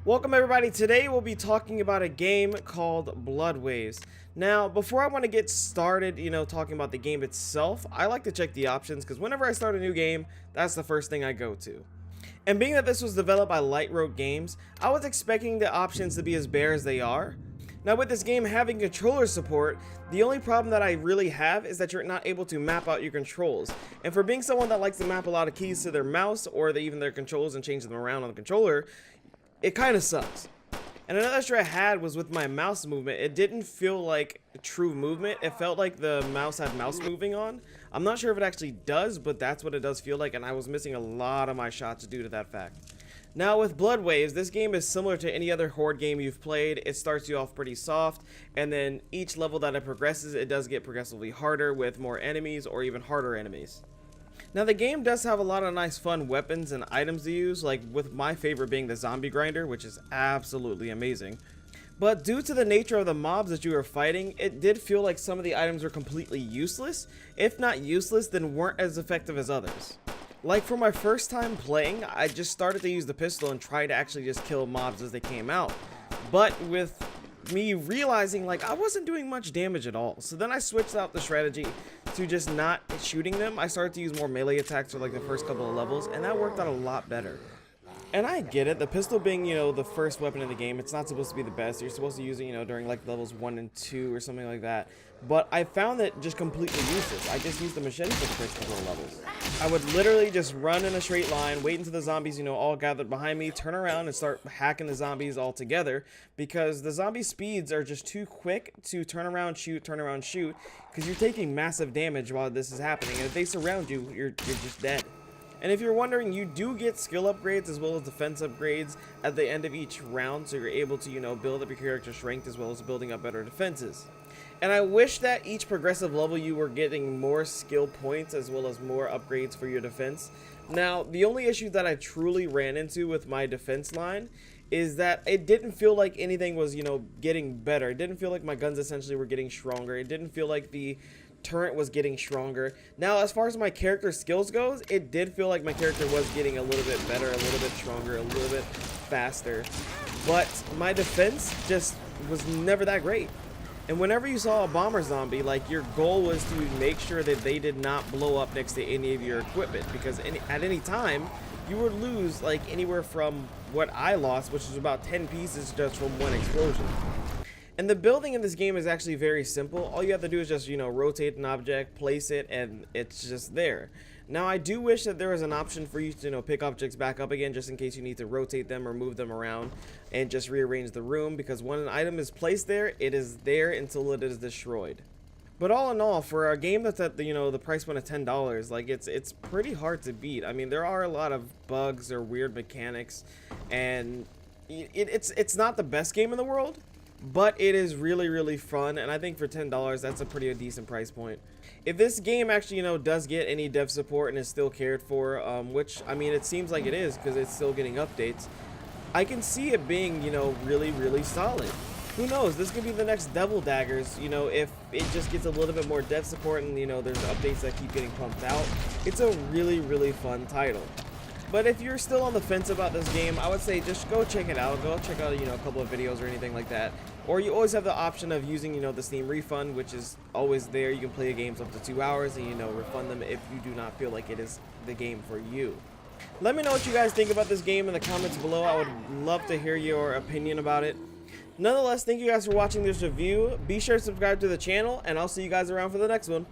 Welcome everybody. Today we'll be talking about a game called Blood Waves. Now, before I want to get started, talking about the game itself, I like to check the options because whenever I start a new game, that's the first thing I go to. And being that this was developed by Light Road Games, I was expecting the options to be as bare as they are. Now with this game having controller support, the only problem that I really have is that you're not able to map out your controls. And for being someone that likes to map a lot of keys to their mouse or even their controls and change them around on the controller, it kind of sucks. And another issue I had was with my mouse movement. It didn't feel like true movement. It felt like the mouse had mouse moving on. I'm not sure if it actually does, but that's what it does feel like, and I was missing a lot of my shots due to that fact. Now with Blood Waves, this game is similar to any other Horde game you've played. It starts you off pretty soft, and then each level that it progresses, it does get progressively harder with more enemies or even harder enemies. Now the game does have a lot of nice fun weapons and items to use, like with my favorite being the zombie grinder, which is absolutely amazing. But due to the nature of the mobs that you are fighting, it did feel like some of the items were completely useless. If not useless, then weren't as effective as others. Like for my first time playing, I just started to use the pistol and try to actually just kill mobs as they came out. But with me realizing like I wasn't doing much damage at all, so then I switched out the strategy to just not shooting them. I started to use more melee attacks for like the first couple of levels, and that worked out a lot better. And I get it, the pistol being, the first weapon in the game, it's not supposed to be the best. You're supposed to use it, during like levels 1 and 2 or something like that. But I found it just completely useless. I just used the machete for the first couple of levels. I would literally just run in a straight line, wait until the zombies, all gathered behind me, turn around and start hacking the zombies all together, because the zombie speeds are just too quick to turn around, shoot, because you're taking massive damage while this is happening. And if they surround you, you're just dead. And if you're wondering, you do get skill upgrades as well as defense upgrades at the end of each round, so you're able to, build up your character's strength as well as building up better defenses. And I wish that each progressive level you were getting more skill points as well as more upgrades for your defense. Now, the only issue that I truly ran into with my defense line is that it didn't feel like anything was, getting better. It didn't feel like my guns essentially were getting stronger. It didn't feel like the turret was getting stronger. Now, as far as my character skills goes, it did feel like my character was getting a little bit better, a little bit stronger, a little bit faster. But my defense just was never that great. And whenever you saw a bomber zombie, like, your goal was to make sure that they did not blow up next to any of your equipment, because at any time you would lose like anywhere from what I lost, which was about 10 pieces just from one explosion. And the building in this game is actually very simple. All you have to do is just, rotate an object, place it, and it's just there. Now, I do wish that there was an option for you to, pick objects back up again, just in case you need to rotate them or move them around and just rearrange the room, because when an item is placed there, it is there until it is destroyed. But all in all, for a game that's at the price point of $10, like it's pretty hard to beat. I mean, there are a lot of bugs or weird mechanics, and it's not the best game in the world, but it is really, really fun, and I think for $10, that's a pretty decent price point. If this game actually, does get any dev support and is still cared for, which, I mean, it seems like it is because it's still getting updates, I can see it being, really, really solid. Who knows, this could be the next Devil Daggers, if it just gets a little bit more dev support and, there's updates that keep getting pumped out. It's a really, really fun title. But if you're still on the fence about this game, I would say just go check it out. Go check out, a couple of videos or anything like that. Or you always have the option of using, the Steam refund, which is always there. You can play the games up to 2 hours and, refund them if you do not feel like it is the game for you. Let me know what you guys think about this game in the comments below. I would love to hear your opinion about it. Nonetheless, thank you guys for watching this review. Be sure to subscribe to the channel, and I'll see you guys around for the next one.